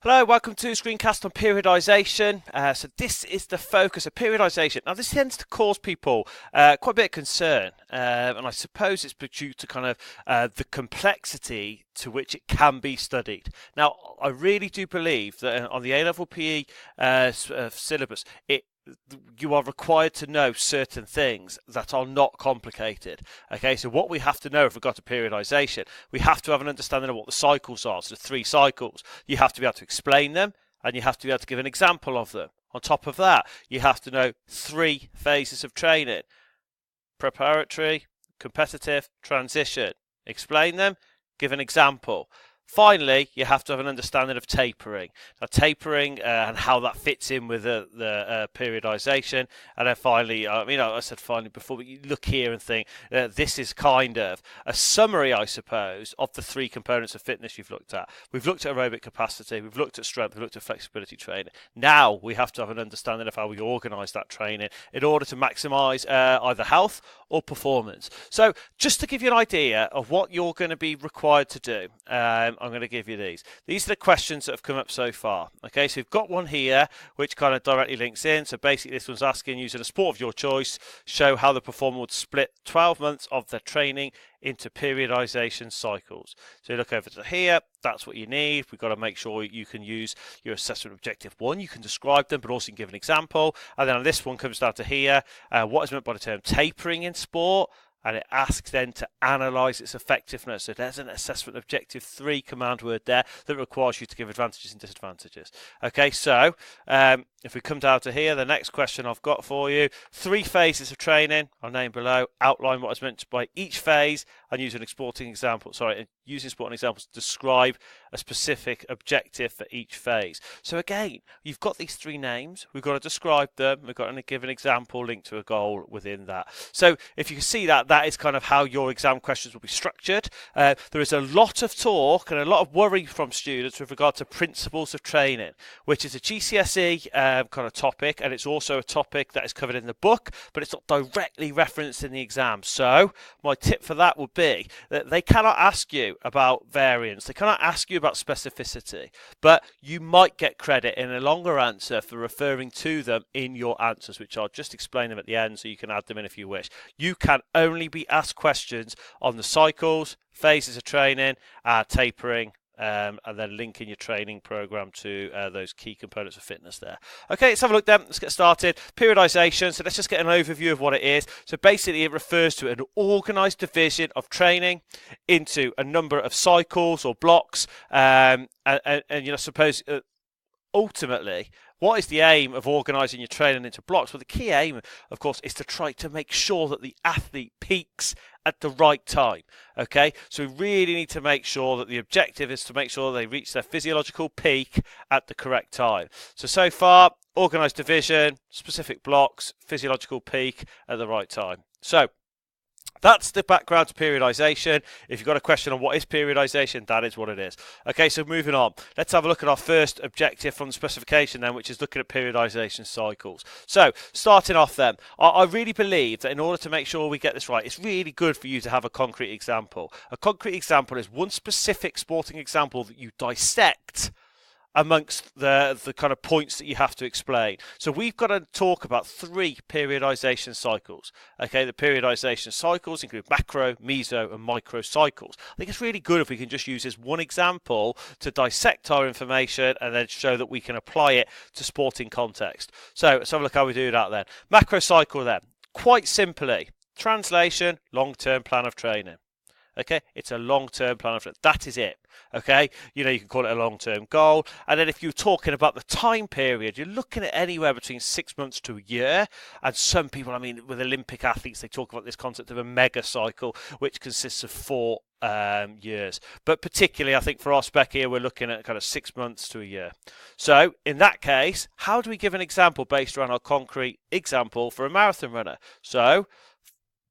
Hello, welcome to Screencast on Periodization. So this is the focus of periodization. Now this tends to cause people quite a bit of concern, and I suppose it's due to kind of the complexity to which it can be studied. Now I really do believe that on the A-level PE syllabus, you are required to know certain things that are not complicated. Okay, so what we have to know if we've got a periodization, we have to have an understanding of what the cycles are. So the 3 cycles, you have to be able to explain them, and you have to be able to give an example of them. On top of that, you have to know 3 phases of training: preparatory, competitive, transition. Explain them, give an example. Finally, you have to have an understanding of tapering. Now, tapering and how that fits in with the periodization. And then finally, I said finally before, but you look here and think this is kind of a summary, I suppose, of the 3 components of fitness you've looked at. We've looked at aerobic capacity, we've looked at strength, we've looked at flexibility training. Now we have to have an understanding of how we organise that training in order to maximise either health or performance. So just to give you an idea of what you're going to be required to do, I'm going to give you these. These are the questions that have come up so far. Okay, so we've got one here which kind of directly links in. So basically this one's asking, using a sport of your choice, show how the performer would split 12 months of their training into periodization cycles. So you look over to here, that's what you need. We've got to make sure you can use your assessment objective 1. You can describe them, but also you can give an example. And then on this one comes down to here, what is meant by the term tapering in sport? And it asks then to analyse its effectiveness. So there's an assessment objective 3 command word there that requires you to give advantages and disadvantages. Okay, so if we come down to here, the next question I've got for you, 3 phases of training, I'll name below, outline what is meant by each phase, and use an sporting example, using sporting examples to describe a specific objective for each phase. So again, you've got these 3 names, we've got to describe them, we've got to give an example linked to a goal within that. So if you can see that is kind of how your exam questions will be structured. There is a lot of talk and a lot of worry from students with regard to principles of training, which is a GCSE kind of topic, and it's also a topic that is covered in the book, but it's not directly referenced in the exam. So my tip for that would be that they cannot ask you about variance, they cannot ask you about specificity, but you might get credit in a longer answer for referring to them in your answers, which I'll just explain them at the end so you can add them in if you wish. You can only be asked questions on the cycles, phases of training, tapering, and then linking your training program to those key components of fitness there. Okay, let's have a look then. Let's get started. Periodization. So let's just get an overview of what it is. So basically it refers to an organized division of training into a number of cycles or blocks, and suppose ultimately, what is the aim of organising your training into blocks? Well, the key aim, of course, is to try to make sure that the athlete peaks at the right time. Okay, so we really need to make sure that the objective is to make sure they reach their physiological peak at the correct time. So far, organised division, specific blocks, physiological peak at the right time. So that's the background to periodization. If you've got a question on what is periodization, that is what it is. Okay, so moving on. Let's have a look at our first objective from the specification then, which is looking at periodization cycles. So, starting off then, I really believe that in order to make sure we get this right, it's really good for you to have a concrete example. A concrete example is one specific sporting example that you dissect amongst the kind of points that you have to explain. So we've got to talk about 3 periodization cycles. Okay, the periodization cycles include macro, meso, and micro cycles. I think it's really good if we can just use this one example to dissect our information and then show that we can apply it to sporting context. So let's have a look how we do that then. Macro cycle then, quite simply, translation, long-term plan of training. Okay, it's a long-term plan of training. That is it. Okay, you can call it a long-term goal. And then if you're talking about the time period, you're looking at anywhere between 6 months to a year. And some people, with Olympic athletes, they talk about this concept of a mega cycle, which consists of 4 years. But particularly, I think for our spec here, we're looking at kind of 6 months to a year. So in that case, how do we give an example based around our concrete example for a marathon runner? So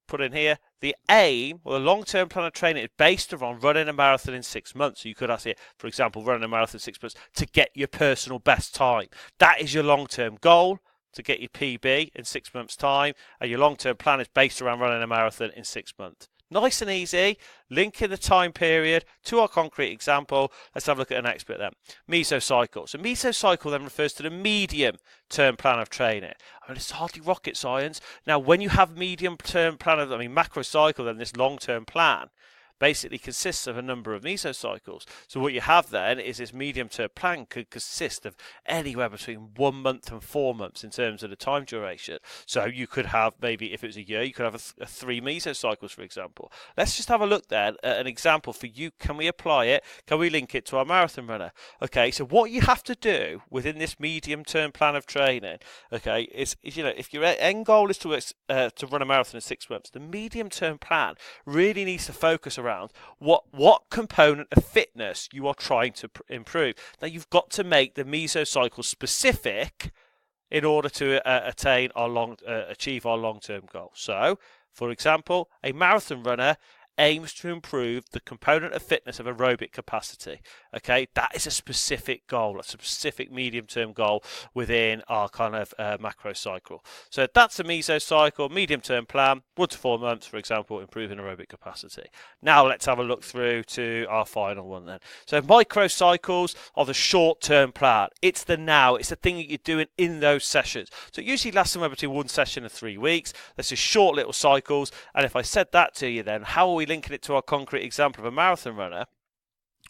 put in here, the aim or the long-term plan of training is based around running a marathon in 6 months. So you could ask it, for example, running a marathon in 6 months to get your personal best time. That is your long-term goal, to get your PB in 6 months' time, and your long-term plan is based around running a marathon in 6 months. Nice and easy, linking the time period to our concrete example. Let's have a look at the next bit then. Mesocycle. So mesocycle then refers to the medium-term plan of training. I mean, it's hardly rocket science. Now, when you have medium-term plan of, macrocycle, then this long-term plan basically consists of a number of mesocycles. So what you have then is this medium-term plan could consist of anywhere between 1 month and 4 months in terms of the time duration. So you could have, maybe if it was a year, you could have a 3 mesocycles, for example. Let's just have a look then at an example for you. Can we apply it? Can we link it to our marathon runner? Okay, so what you have to do within this medium-term plan of training, okay, is if your end goal is to run a marathon in 6 months, the medium-term plan really needs to focus around what component of fitness you are trying to improve. Now, you've got to make the mesocycle specific in order to achieve our long-term goal. So, for example, a marathon runner aims to improve the component of fitness of aerobic capacity. Okay, that is a specific goal, a specific medium-term goal within our kind of macro cycle. So that's a mesocycle, medium-term plan, 1 to 4 months, for example, improving aerobic capacity. Now let's have a look through to our final one then. So microcycles are the short-term plan. It's the now, it's the thing that you're doing in those sessions. So it usually lasts somewhere between 1 session and 3 weeks. That's just short little cycles. And if I said that to you then, how are we linking it to our concrete example of a marathon runner?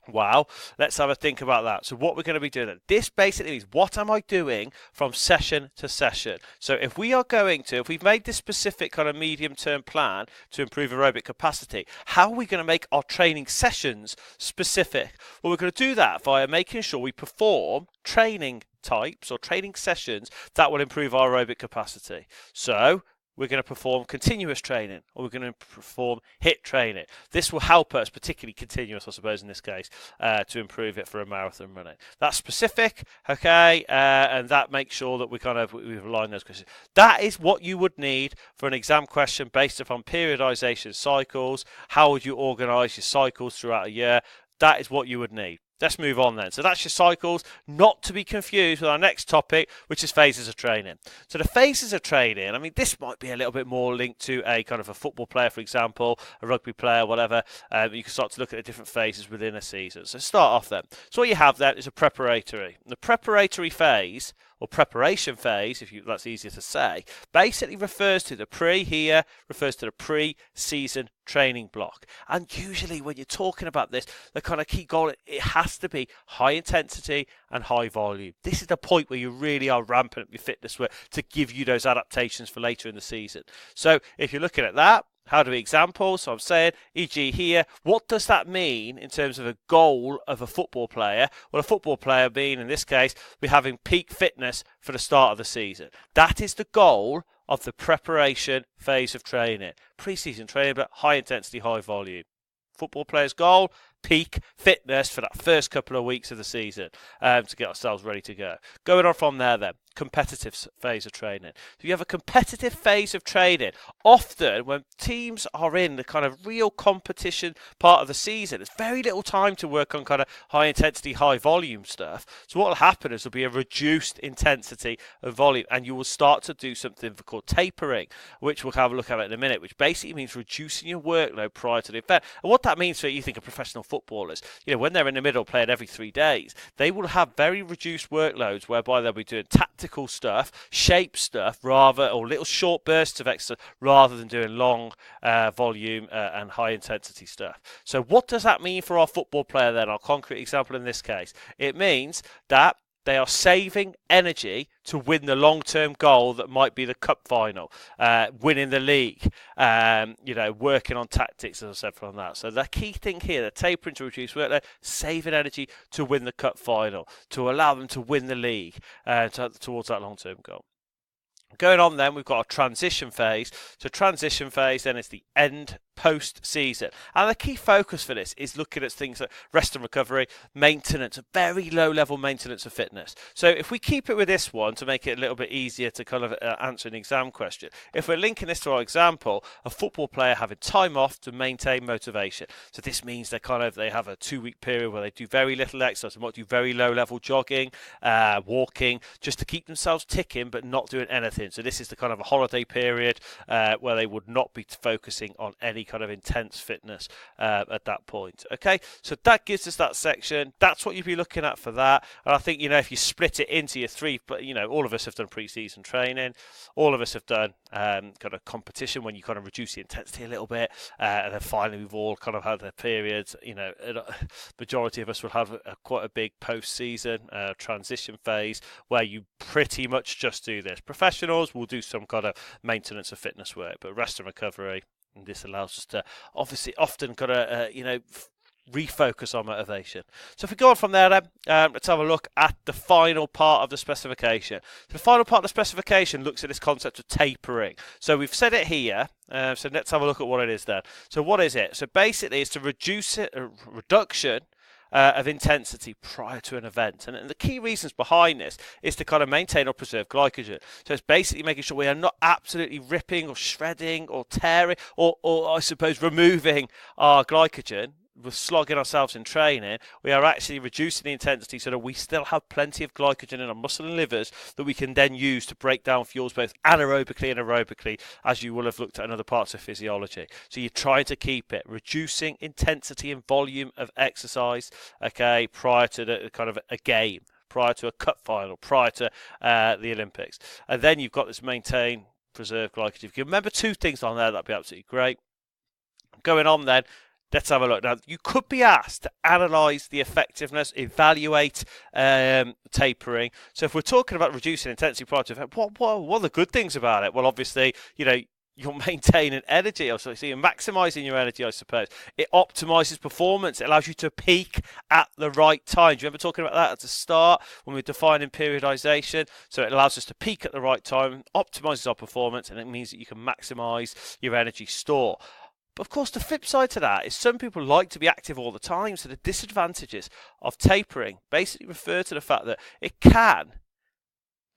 Wow, let's have a think about that. So what we're going to be doing, this basically means what am I doing from session to session? So if we've made this specific kind of medium-term plan to improve aerobic capacity, how are we going to make our training sessions specific? Well, we're going to do that via making sure we perform training types or training sessions that will improve our aerobic capacity. So we're going to perform continuous training, or we're going to perform HIIT training. This will help us, particularly continuous, I suppose, in this case, to improve it for a marathon running. That's specific, okay, and that makes sure that we've aligned those questions. That is what you would need for an exam question based upon periodization cycles. How would you organise your cycles throughout a year? That is what you would need. Let's move on then. So that's your cycles, not to be confused with our next topic, which is phases of training. So the phases of training, this might be a little bit more linked to a kind of a football player, for example, a rugby player, whatever. You can start to look at the different phases within a season. So start off then. So what you have then is a preparatory. The preparatory phase, or preparation phase, that's easier to say, basically refers to the pre-season training block. And usually when you're talking about this, the kind of key goal, it has to be high intensity and high volume. This is the point where you really are ramping up your fitness work to give you those adaptations for later in the season. So if you're looking at that, how do we example? So I'm saying, e.g. here, what does that mean in terms of a goal of a football player? Well, a football player being, in this case, we're having peak fitness for the start of the season. That is the goal of the preparation phase of training. Pre-season training, but high intensity, high volume. Football player's goal, peak fitness for that first couple of weeks of the season to get ourselves ready to go. Going on from there then, competitive phase of training. So you have a competitive phase of training. Often when teams are in the kind of real competition part of the season, there's very little time to work on kind of high intensity, high volume stuff. So what will happen is there'll be a reduced intensity of volume, and you will start to do something called tapering, which we'll have a look at in a minute, which basically means reducing your workload prior to the event. And what that means for, you think of professional footballers, when they're in the middle playing every 3 days, they will have very reduced workloads whereby they'll be doing tactical stuff, shape stuff, or little short bursts of exercise, rather than doing long volume and high intensity stuff. So what does that mean for our football player then, our concrete example in this case? It means that they are saving energy to win the long-term goal that might be the cup final, winning the league, working on tactics, as I said, from that. So the key thing here, the tapering to reduce workload, saving energy to win the cup final, to allow them to win the league towards that long-term goal. Going on then, we've got a transition phase. So transition phase then is the end post-season. And the key focus for this is looking at things like rest and recovery, maintenance, a very low-level maintenance of fitness. So if we keep it with this one to make it a little bit easier to kind of answer an exam question, if we're linking this to our example, a football player having time off to maintain motivation. So this means they have a 2-week period where they do very little exercise, they might do very low-level jogging, walking, just to keep themselves ticking but not doing anything. So this is the kind of a holiday period where they would not be focusing on any any kind of intense fitness at that point. Okay, so that gives us that section. That's what you'd be looking at for that. And I think, if you split it into your three, but all of us have done pre-season training, all of us have done kind of competition when you kind of reduce the intensity a little bit, and then finally we've all kind of had their periods. Majority of us will have quite a big post-season transition phase where you pretty much just do this. Professionals will do some kind of maintenance of fitness work, but rest and recovery, and this allows us to obviously often kind of refocus on motivation. So if we go on from there then, let's have a look at the final part of the specification. So the final part of the specification looks at this concept of tapering. So we've said it here, so let's have a look at what it is then. So what is it? So basically it's to reduce it, a reduction of intensity prior to an event. And the key reasons behind this is to kind of maintain or preserve glycogen. So it's basically making sure we are not absolutely ripping or shredding or tearing or I suppose removing our glycogen. We're slogging ourselves in training. We are actually reducing the intensity so that we still have plenty of glycogen in our muscle and livers that we can then use to break down fuels both anaerobically and aerobically, as you will have looked at in other parts of physiology. So you're trying to keep it reducing intensity and volume of exercise, okay, prior to the kind of a game, prior to a cup final, prior to the Olympics. And then you've got this maintain, preserve glycogen. If you can remember two things on there, that'd be absolutely great. Going on then, let's have a look. Now, you could be asked to analyse the effectiveness, evaluate tapering. So if we're talking about reducing intensity prior to event, what are the good things about it? Well, obviously, you're maintaining energy. So you're maximising your energy, I suppose. It optimises performance. It allows you to peak at the right time. Do you remember talking about that at the start when we were defining periodisation? So it allows us to peak at the right time, optimises our performance, and it means that you can maximise your energy store. But of course, the flip side to that is some people like to be active all the time. So the disadvantages of tapering basically refer to the fact that it can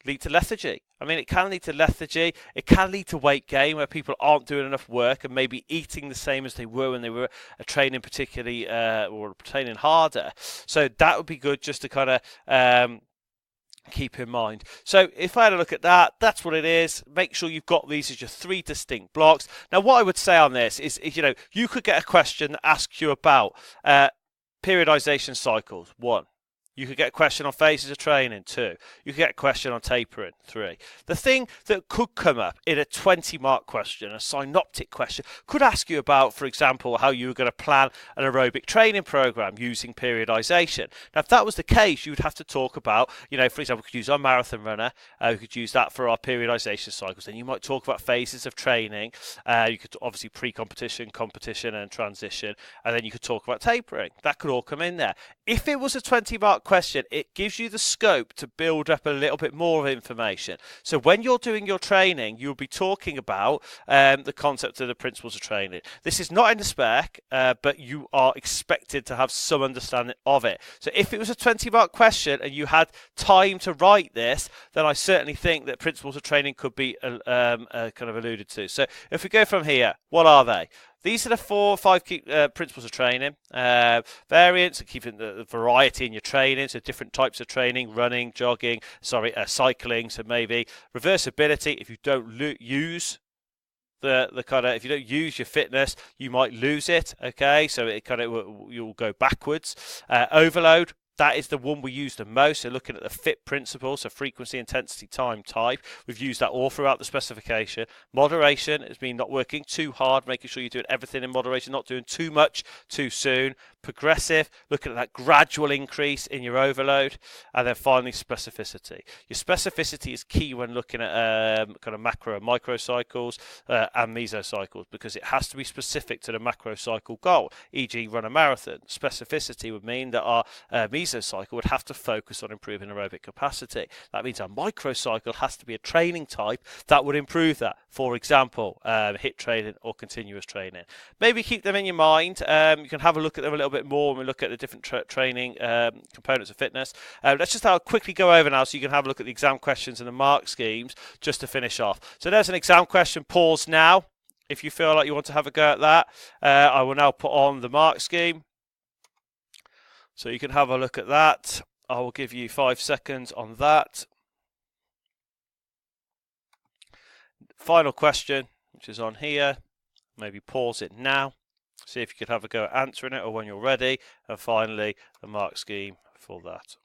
lead to lethargy. I mean, it can lead to lethargy. It can lead to weight gain where people aren't doing enough work and maybe eating the same as they were when they were training particularly or training harder. So that would be good just to kind of keep in mind. So if I had a look at that, that's what it is. Make sure you've got these as your three distinct blocks. Now, what I would say on this is you could get a question that asks you about periodization cycles, 1. You could get a question on phases of training, 2. You could get a question on tapering, 3. The thing that could come up in a 20-mark question, a synoptic question, could ask you about, for example, how you were going to plan an aerobic training program using periodization. Now, if that was the case, you would have to talk about, for example, we could use our marathon runner, we could use that for our periodization cycles. Then you might talk about phases of training. You could obviously pre-competition, competition, and transition. And then you could talk about tapering. That could all come in there. If it was a 20-mark question, it gives you the scope to build up a little bit more of information. So when you're doing your training, you'll be talking about the concept of the principles of training. This is not in the spec, but you are expected to have some understanding of it. So if it was a 20-mark question and you had time to write this, then I certainly think that principles of training could be kind of alluded to. So if we go from here, what are they? These are the 4 or 5 key principles of training. Variance, keeping the variety in your training, so different types of training, running, jogging, cycling, so maybe reversibility. If you don't use if you don't use your fitness, you might lose it. Okay, so it kind of you'll go backwards. Overload. That is the one we use the most. So looking at the FIT principle, so frequency, intensity, time, type. We've used that all throughout the specification. Moderation has been not working too hard, making sure you're doing everything in moderation, not doing too much too soon. Progressive, looking at that gradual increase in your overload. And then finally, specificity. Your specificity is key when looking at kind of macro and micro cycles and mesocycles, because it has to be specific to the macro cycle goal, e.g. run a marathon. Specificity would mean that our mesocycle would have to focus on improving aerobic capacity. That means our microcycle has to be a training type that would improve that. For example, HIIT training or continuous training. Maybe keep them in your mind. You can have a look at them a little bit more when we look at the different training components of fitness. Let's just quickly go over now so you can have a look at the exam questions and the mark schemes just to finish off. So there's an exam question. Pause now if you feel like you want to have a go at that. I will now put on the mark scheme, so you can have a look at that. I will give you 5 seconds on that. Final question, which is on here. maybe pause it now, see if you could have a go at answering it or when you're ready, and finally the mark scheme for that.